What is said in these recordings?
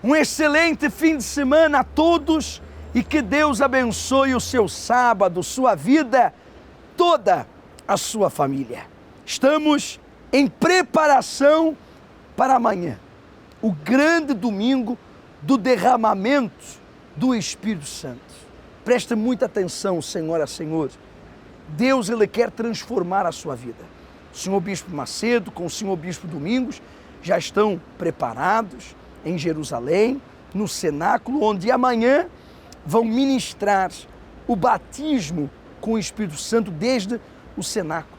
Um excelente fim de semana a todos e que Deus abençoe o seu sábado, sua vida, toda a sua família. Estamos em preparação para amanhã, o grande domingo do derramamento do Espírito Santo. Preste muita atenção, senhora, senhor. Deus, Ele quer transformar a sua vida. O senhor Bispo Macedo, com o senhor Bispo Domingos, já estão preparados em Jerusalém, no cenáculo, onde amanhã vão ministrar o batismo com o Espírito Santo desde o cenáculo.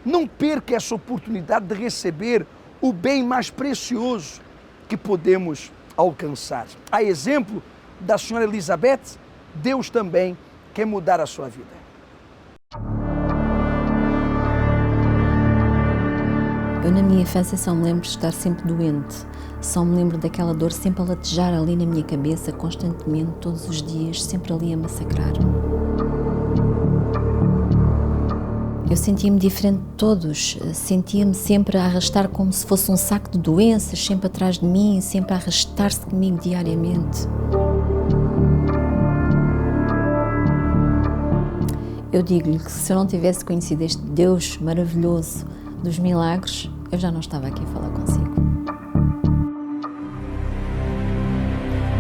Não perca essa oportunidade de receber o bem mais precioso que podemos alcançar. A exemplo da senhora Elizabeth, Deus também quer mudar a sua vida. Eu na minha infância só me lembro de estar sempre doente, só me lembro daquela dor sempre a latejar ali na minha cabeça, constantemente, todos os dias, sempre ali a massacrar-me. Eu sentia-me diferente de todos, sentia-me sempre a arrastar como se fosse um saco de doenças, sempre atrás de mim, sempre a arrastar-se comigo diariamente. Eu digo-lhe que se eu não tivesse conhecido este Deus maravilhoso dos milagres, eu já não estava aqui a falar consigo.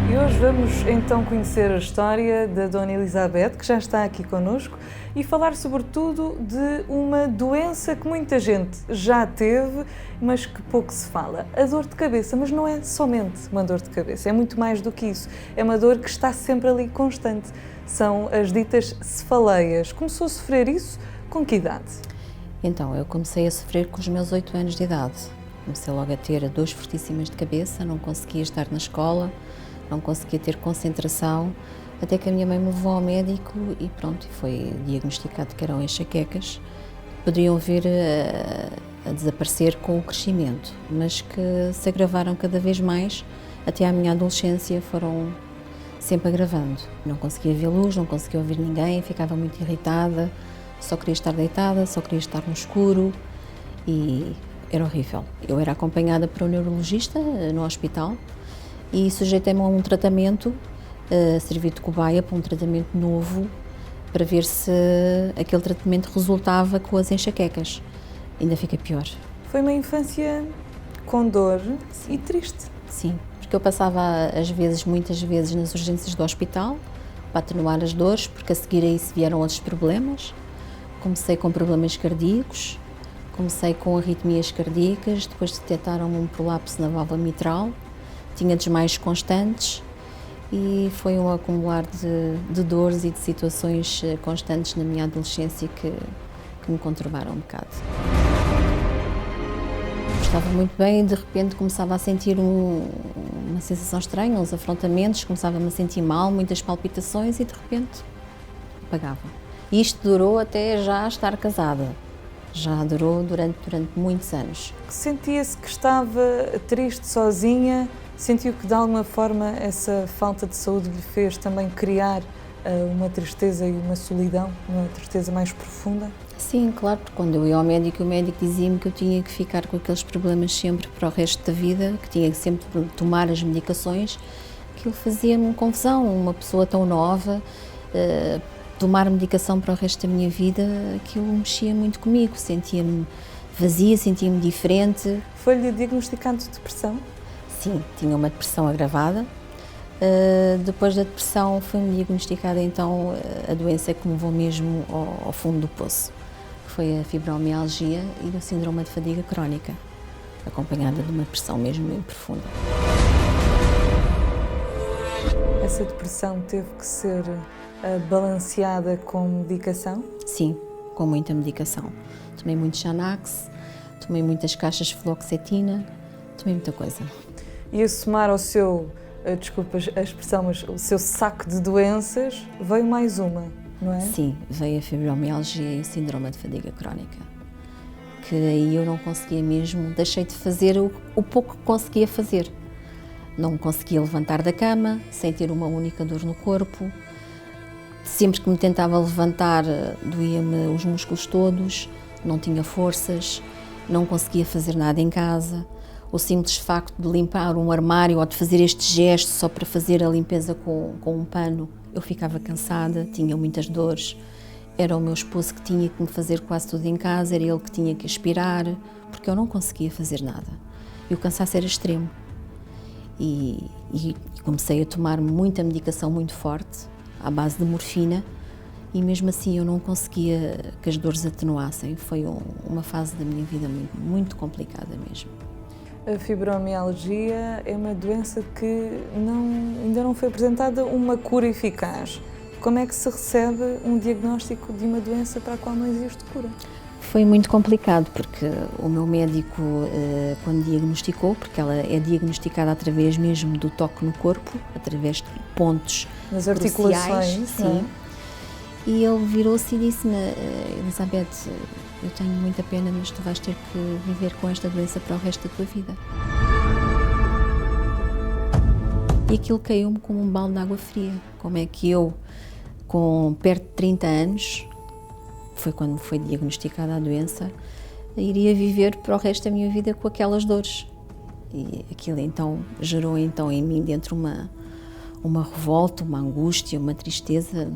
E hoje vamos então conhecer a história da Dona Elizabeth, que já está aqui connosco, e falar sobretudo de uma doença que muita gente já teve, mas que pouco se fala. A dor de cabeça, mas não é somente uma dor de cabeça, é muito mais do que isso. É uma dor que está sempre ali constante. São as ditas cefaleias. Começou a sofrer isso com que idade? Então, eu comecei a sofrer com os meus 8 anos de idade. Comecei logo a ter dores fortíssimas de cabeça, não conseguia estar na escola, não conseguia ter concentração, até que a minha mãe me levou ao médico e pronto, foi diagnosticado que eram enxaquecas, que poderiam vir a desaparecer com o crescimento, mas que se agravaram cada vez mais, até à minha adolescência foram sempre agravando. Não conseguia ver luz, não conseguia ouvir ninguém, ficava muito irritada, só queria estar deitada, só queria estar no escuro e era horrível. Eu era acompanhada por um neurologista no hospital e sujeitei-me a um tratamento, servi de cobaia para um tratamento novo, para ver se aquele tratamento resultava com as enxaquecas. Ainda fica pior. Foi uma infância com dor e triste. Sim, porque eu passava muitas vezes nas urgências do hospital para atenuar as dores, porque a seguir a isso vieram outros problemas. Comecei com problemas cardíacos, comecei com arritmias cardíacas, depois detectaram-me um prolapso na válvula mitral, tinha desmaios constantes e foi um acumular de dores e de situações constantes na minha adolescência que me conturbaram um bocado. Estava muito bem e de repente começava a sentir uma sensação estranha, uns afrontamentos, começava-me a sentir mal, muitas palpitações e de repente apagava. E isto durou até já estar casada, já durou durante muitos anos. Sentia-se que estava triste, sozinha, sentiu que de alguma forma essa falta de saúde lhe fez também criar uma tristeza e uma solidão, uma tristeza mais profunda? Sim, claro, porque quando eu ia ao médico, o médico dizia-me que eu tinha que ficar com aqueles problemas sempre para o resto da vida, que tinha que sempre tomar as medicações. Aquilo fazia-me confusão, uma pessoa tão nova, tomar medicação para o resto da minha vida, aquilo mexia muito comigo, sentia-me vazia, sentia-me diferente. Foi-lhe diagnosticado depressão? Sim, tinha uma depressão agravada. Depois da depressão foi-me diagnosticada então a doença que me levou mesmo ao fundo do poço, que foi a fibromialgia e o síndrome de fadiga crónica, acompanhada de uma depressão mesmo muito profunda. Essa depressão teve que ser balanceada com medicação? Sim, com muita medicação. Tomei muito Xanax, tomei muitas caixas de fluoxetina, tomei muita coisa. E a somar ao seu, desculpa a expressão, mas o seu saco de doenças, veio mais uma, não é? Sim, veio a fibromialgia e o síndrome de fadiga crónica, que aí eu não conseguia mesmo, deixei de fazer o pouco que conseguia fazer. Não me conseguia levantar da cama, sem ter uma única dor no corpo. Sempre que me tentava levantar, doía-me os músculos todos, não tinha forças, não conseguia fazer nada em casa. O simples facto de limpar um armário ou de fazer este gesto só para fazer a limpeza com um pano, eu ficava cansada, tinha muitas dores. Era o meu esposo que tinha que me fazer quase tudo em casa, era ele que tinha que aspirar, porque eu não conseguia fazer nada. E o cansaço era extremo. E comecei a tomar muita medicação muito forte, à base de morfina, e mesmo assim eu não conseguia que as dores atenuassem. Foi uma fase da minha vida muito, muito complicada mesmo. A fibromialgia é uma doença que ainda não foi apresentada uma cura eficaz. Como é que se recebe um diagnóstico de uma doença para a qual não existe cura? Foi muito complicado, porque o meu médico, quando diagnosticou, porque ela é diagnosticada através mesmo do toque no corpo, através de pontos nas articulações, sim. E ele virou-se e disse-me: Elizabeth, eu tenho muita pena, mas tu vais ter que viver com esta doença para o resto da tua vida. E aquilo caiu-me como um balde de água fria. Como é que eu, com perto de 30 anos, foi quando me foi diagnosticada a doença, iria viver para o resto da minha vida com aquelas dores. E aquilo então gerou em mim dentro uma revolta, uma angústia, uma tristeza,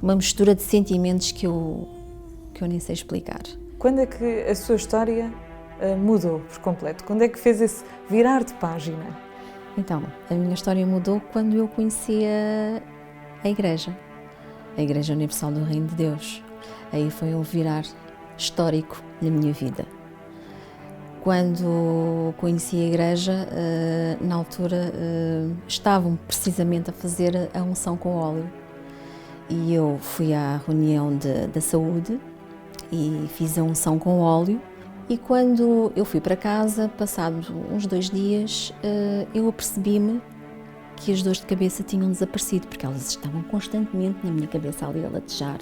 uma mistura de sentimentos que eu nem sei explicar. Quando é que a sua história mudou por completo? Quando é que fez esse virar de página? Então, a minha história mudou quando eu conheci a Igreja Universal do Reino de Deus. Aí foi um virar histórico na minha vida. Quando conheci a Igreja, na altura estavam precisamente a fazer a unção com óleo. E eu fui à reunião da saúde e fiz a unção com óleo. E quando eu fui para casa, passados uns 2 dias, eu apercebi-me que as dores de cabeça tinham desaparecido, porque elas estavam constantemente na minha cabeça ali a latejar.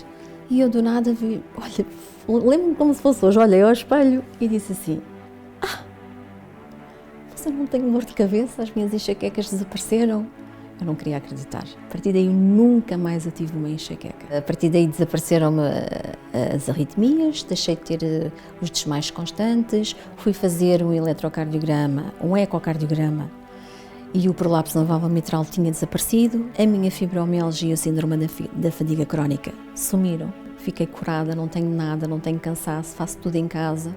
E eu do nada vi, lembro-me como se fosse hoje, olhei ao espelho e disse assim: mas eu não tenho dor de cabeça, as minhas enxaquecas desapareceram. Eu não queria acreditar. A partir daí nunca mais eu tive uma enxaqueca. A partir daí desapareceram-me as arritmias, deixei de ter os desmaios constantes, fui fazer um eletrocardiograma, um ecocardiograma, e o prolapso na válvula mitral tinha desaparecido. A minha fibromialgia e o síndrome da fadiga crónica sumiram. Fiquei curada, não tenho nada, não tenho cansaço, faço tudo em casa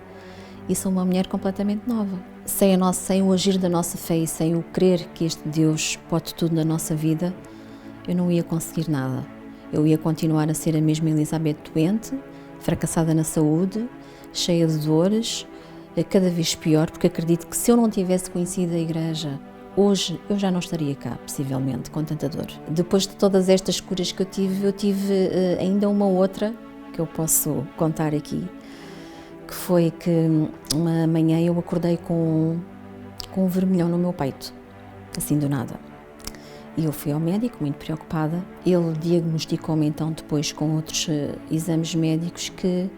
e sou uma mulher completamente nova. Sem o agir da nossa fé e sem o crer que este Deus pode tudo na nossa vida, eu não ia conseguir nada. Eu ia continuar a ser a mesma Elizabeth doente, fracassada na saúde, cheia de dores, cada vez pior, porque acredito que se eu não tivesse conhecido a Igreja, hoje eu já não estaria cá, possivelmente, com tanta dor. Depois de todas estas curas que eu tive ainda uma outra, que eu posso contar aqui, que foi que uma manhã eu acordei com um vermelhão no meu peito, assim do nada. E eu fui ao médico, muito preocupada. Ele diagnosticou-me então depois com outros exames médicos que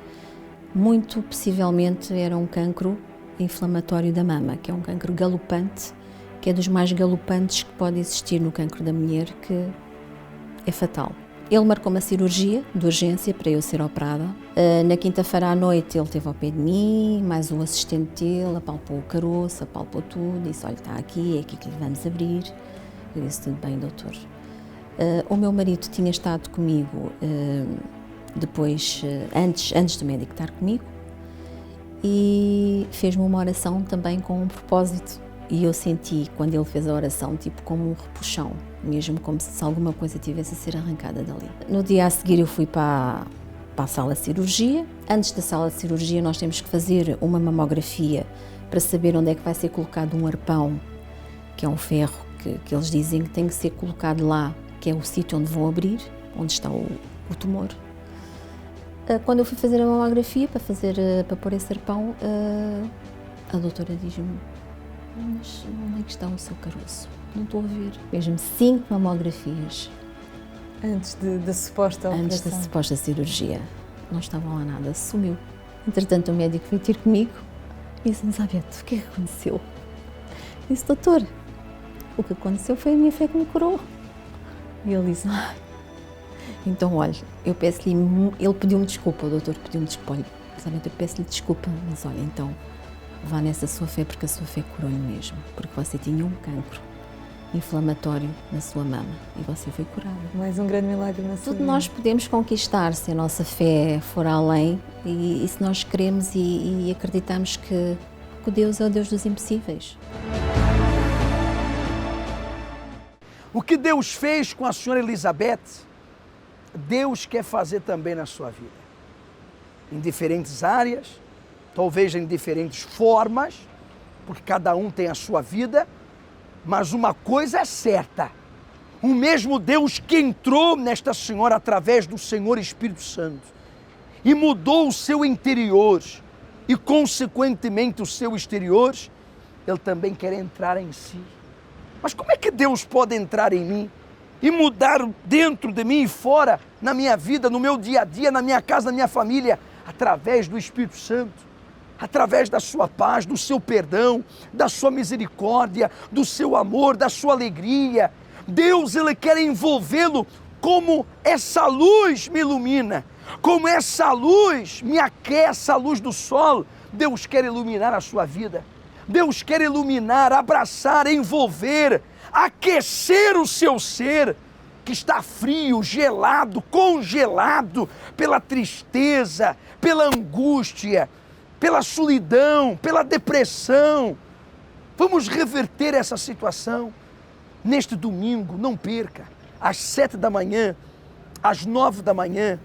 muito possivelmente era um cancro inflamatório da mama, que é um cancro galopante, que é dos mais galopantes que pode existir no cancro da mulher, que é fatal. Ele marcou uma cirurgia de urgência para eu ser operada. Na quinta-feira à noite ele esteve ao pé de mim, mais um assistente dele, apalpou o caroço, apalpou tudo, disse: olha, está aqui, é aqui que lhe vamos abrir. Eu disse: tudo bem, doutor. O meu marido tinha estado comigo depois, antes do médico estar comigo, e fez-me uma oração também com um propósito. E eu senti, quando ele fez a oração, tipo como um repuxão, mesmo como se alguma coisa tivesse a ser arrancada dali. No dia a seguir eu fui para a sala de cirurgia. Antes da sala de cirurgia nós temos que fazer uma mamografia para saber onde é que vai ser colocado um arpão, que é um ferro que eles dizem que tem que ser colocado lá, que é o sítio onde vão abrir, onde está o tumor. Quando eu fui fazer a mamografia para pôr esse arpão, a doutora diz-me: mas onde é que está o seu caroço? Não estou a ver. Fez-me 5 mamografias. Antes da suposta operação? Antes da suposta cirurgia. Não estava lá nada, sumiu. Entretanto, o médico veio ter comigo e disse: Elizabeth, o que é que aconteceu? Disse: doutor, o que aconteceu foi a minha fé que me curou. E ele disse: então, olha, eu peço-lhe, ele pediu-me desculpa, o doutor pediu-me desculpa, olha, Elizabeth, eu peço-lhe desculpa, mas olha, então, Vá nessa sua fé, porque a sua fé curou-lhe mesmo. Porque você tinha um cancro inflamatório na sua mama e você foi curada. Mais um grande milagre na sua vida. Tudo nós podemos conquistar se a nossa fé for além e se nós queremos e acreditamos que Deus é o Deus dos impossíveis. O que Deus fez com a senhora Elizabeth, Deus quer fazer também na sua vida. Em diferentes áreas, talvez em diferentes formas, porque cada um tem a sua vida, mas uma coisa é certa, o mesmo Deus que entrou nesta senhora através do Senhor Espírito Santo e mudou o seu interior e consequentemente o seu exterior, Ele também quer entrar em si. Mas como é que Deus pode entrar em mim e mudar dentro de mim e fora, na minha vida, no meu dia a dia, na minha casa, na minha família, através do Espírito Santo? Através da sua paz, do seu perdão, da sua misericórdia, do seu amor, da sua alegria. Deus, Ele quer envolvê-lo como essa luz me ilumina, como essa luz me aquece, a luz do sol. Deus quer iluminar a sua vida. Deus quer iluminar, abraçar, envolver, aquecer o seu ser, que está frio, gelado, congelado pela tristeza, pela angústia, pela solidão, pela depressão. Vamos reverter essa situação. Neste domingo, não perca, às 7 da manhã, às 9 da manhã,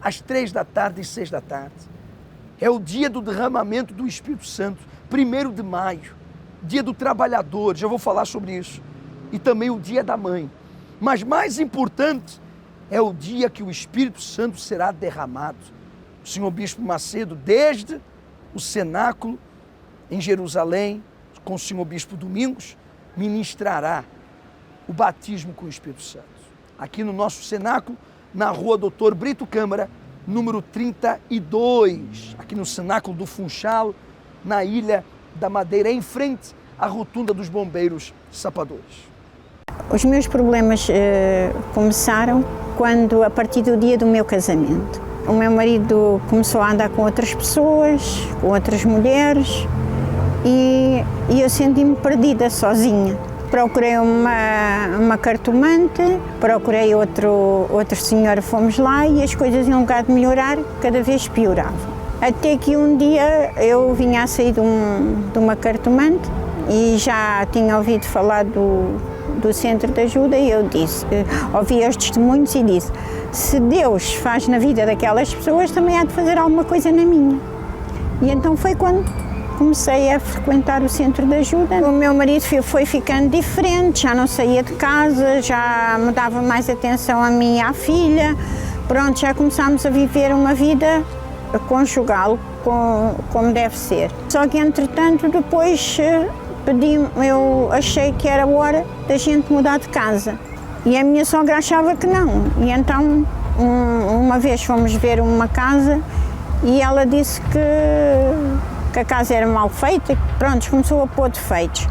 às 3 da tarde e 6 da tarde. É o dia do derramamento do Espírito Santo, 1º de maio, dia do trabalhador, já vou falar sobre isso, e também o dia da mãe. Mas mais importante, é o dia que o Espírito Santo será derramado. O senhor Bispo Macedo, desde o cenáculo em Jerusalém, com o senhor Bispo Domingos, ministrará o batismo com o Espírito Santo. Aqui no nosso cenáculo, na rua Doutor Brito Câmara, número 32, aqui no cenáculo do Funchal, na Ilha da Madeira, em frente à rotunda dos bombeiros sapadores. Os meus problemas começaram quando, a partir do dia do meu casamento, o meu marido começou a andar com outras pessoas, com outras mulheres, e eu senti-me perdida, sozinha. Procurei uma cartomante, procurei outro senhor, fomos lá e as coisas, em lugar de melhorar, cada vez pioravam. Até que um dia eu vinha a sair de uma cartomante e já tinha ouvido falar do centro de ajuda e eu disse, ouvi os testemunhos e disse, se Deus faz na vida daquelas pessoas, também há de fazer alguma coisa na minha. E então foi quando comecei a frequentar o centro de ajuda. O meu marido foi ficando diferente, já não saía de casa, já me dava mais atenção a mim e à filha. Pronto, já começámos a viver uma vida conjugal como deve ser. Só que entretanto depois eu achei que era hora da gente mudar de casa. E a minha sogra achava que não. E então uma vez fomos ver uma casa e ela disse que a casa era mal feita, pronto, começou a pôr defeitos.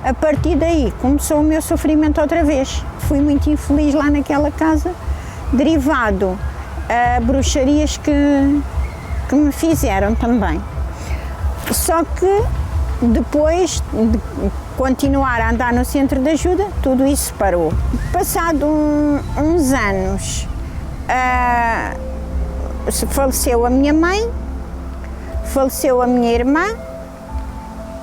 A partir daí começou o meu sofrimento outra vez. Fui muito infeliz lá naquela casa, derivado a bruxarias que me fizeram também. Só que depois de continuar a andar no centro de ajuda, tudo isso parou. Passado uns anos, faleceu a minha mãe, faleceu a minha irmã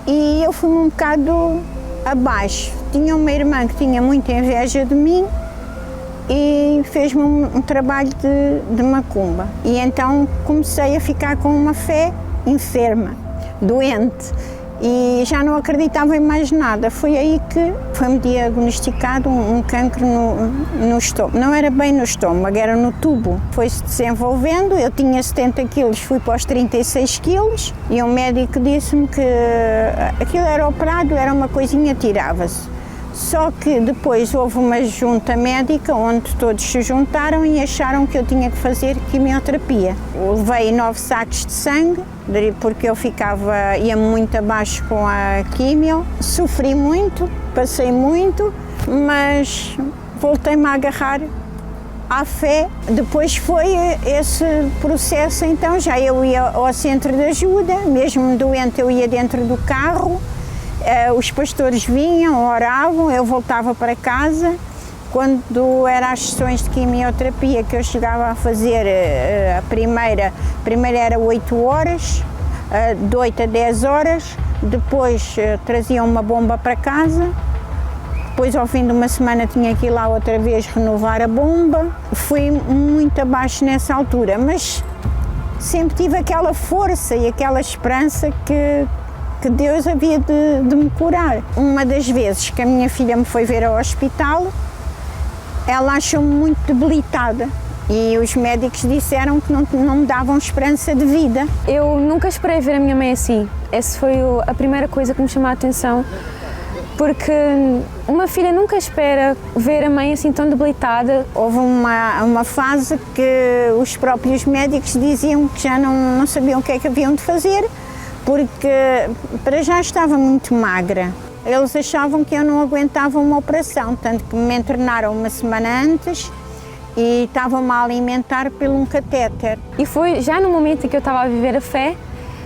e eu fui um bocado abaixo. Tinha uma irmã que tinha muita inveja de mim e fez-me um trabalho de macumba. E então comecei a ficar com uma fé enferma, doente, e já não acreditava em mais nada. Foi aí que foi-me diagnosticado um cancro no estômago. Não era bem no estômago, era no tubo. Foi-se desenvolvendo, eu tinha 70 quilos, fui para os 36 quilos e o médico disse-me que aquilo era operado, era uma coisinha, tirava-se. Só que depois houve uma junta médica onde todos se juntaram e acharam que eu tinha que fazer quimioterapia. Eu levei 9 sacos de sangue, porque eu ia muito abaixo com a quimio. Sofri muito, passei muito, mas voltei-me a agarrar à fé. Depois foi esse processo, então já eu ia ao centro de ajuda, mesmo doente eu ia dentro do carro, os pastores vinham, oravam, eu voltava para casa. Quando eram as sessões de quimioterapia que eu chegava a fazer, a primeira era 8 horas, de 8 a 10 horas, depois traziam uma bomba para casa, depois ao fim de uma semana tinha que ir lá outra vez renovar a bomba. Fui muito abaixo nessa altura, mas sempre tive aquela força e aquela esperança que Deus havia de me curar. Uma das vezes que a minha filha me foi ver ao hospital, ela achou-me muito debilitada e os médicos disseram que não me davam esperança de vida. Eu nunca esperei ver a minha mãe assim. Essa foi a primeira coisa que me chamou a atenção, porque uma filha nunca espera ver a mãe assim tão debilitada. Houve uma fase que os próprios médicos diziam que já não sabiam o que é que haviam de fazer, porque para já estava muito magra. Eles achavam que eu não aguentava uma operação, tanto que me internaram uma semana antes e estavam-me a alimentar por um catéter. E foi já no momento em que eu estava a viver a fé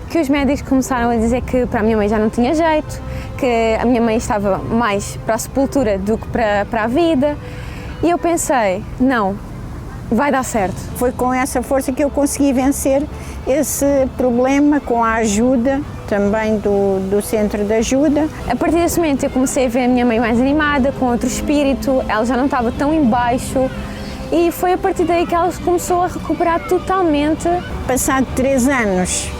que os médicos começaram a dizer que para a minha mãe já não tinha jeito, que a minha mãe estava mais para a sepultura do que para a vida. E eu pensei, não, vai dar certo. Foi com essa força que eu consegui vencer esse problema, com a ajuda também do centro de ajuda. A partir desse momento eu comecei a ver a minha mãe mais animada, com outro espírito, ela já não estava tão em baixo e foi a partir daí que ela começou a recuperar totalmente. Passado 3 anos,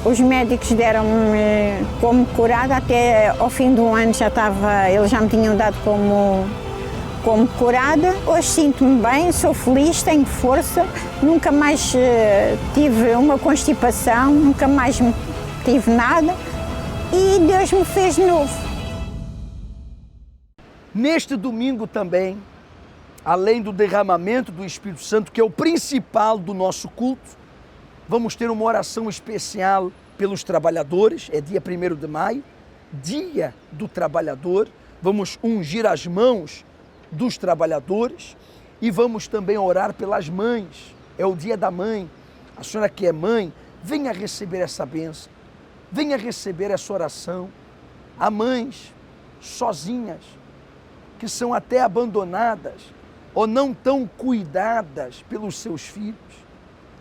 os médicos deram-me como curada, até ao fim do ano eles já me tinham dado como curada. Hoje sinto-me bem, sou feliz, tenho força, nunca mais tive uma constipação, nunca mais tive nada e Deus me fez de novo. Neste domingo também, além do derramamento do Espírito Santo, que é o principal do nosso culto, vamos ter uma oração especial pelos trabalhadores, é dia 1º de maio, dia do trabalhador, vamos ungir as mãos dos trabalhadores e vamos também orar pelas mães, é o dia da mãe. A senhora que é mãe, venha receber essa bênção, venha receber essa oração. Há mães sozinhas, que são até abandonadas ou não tão cuidadas pelos seus filhos.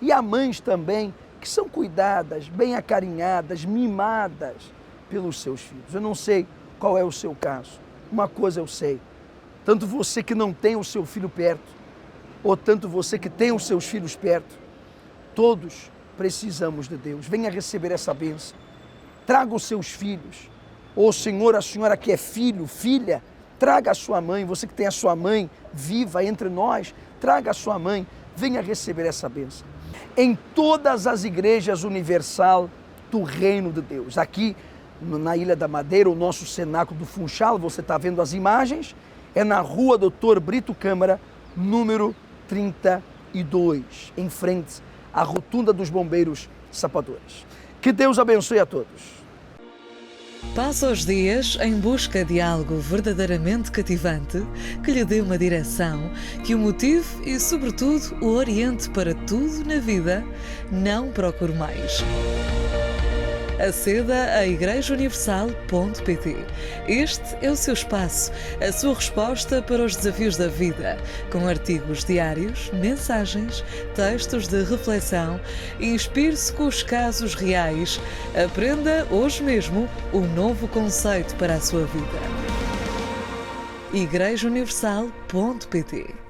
E há mães também que são cuidadas, bem acarinhadas, mimadas pelos seus filhos. Eu não sei qual é o seu caso, uma coisa eu sei, tanto você que não tem o seu filho perto, ou tanto você que tem os seus filhos perto, todos precisamos de Deus. Venha receber essa bênção, traga os seus filhos, ou senhor, a senhora que é filho, filha, traga a sua mãe, você que tem a sua mãe viva entre nós, traga a sua mãe, venha receber essa bênção. Em todas as igrejas universal do Reino de Deus, aqui na Ilha da Madeira, o nosso cenáculo do Funchal, você está vendo as imagens, é na rua Doutor Brito Câmara, número 32, em frente à rotunda dos bombeiros sapadores. Que Deus abençoe a todos. Passa os dias em busca de algo verdadeiramente cativante, que lhe dê uma direção, que o motive e, sobretudo, o oriente para tudo na vida. Não procure mais. Aceda a igrejauniversal.pt. Este é o seu espaço, a sua resposta para os desafios da vida, com artigos diários, mensagens, textos de reflexão. Inspire-se com os casos reais. Aprenda hoje mesmo um novo conceito para a sua vida. igrejauniversal.pt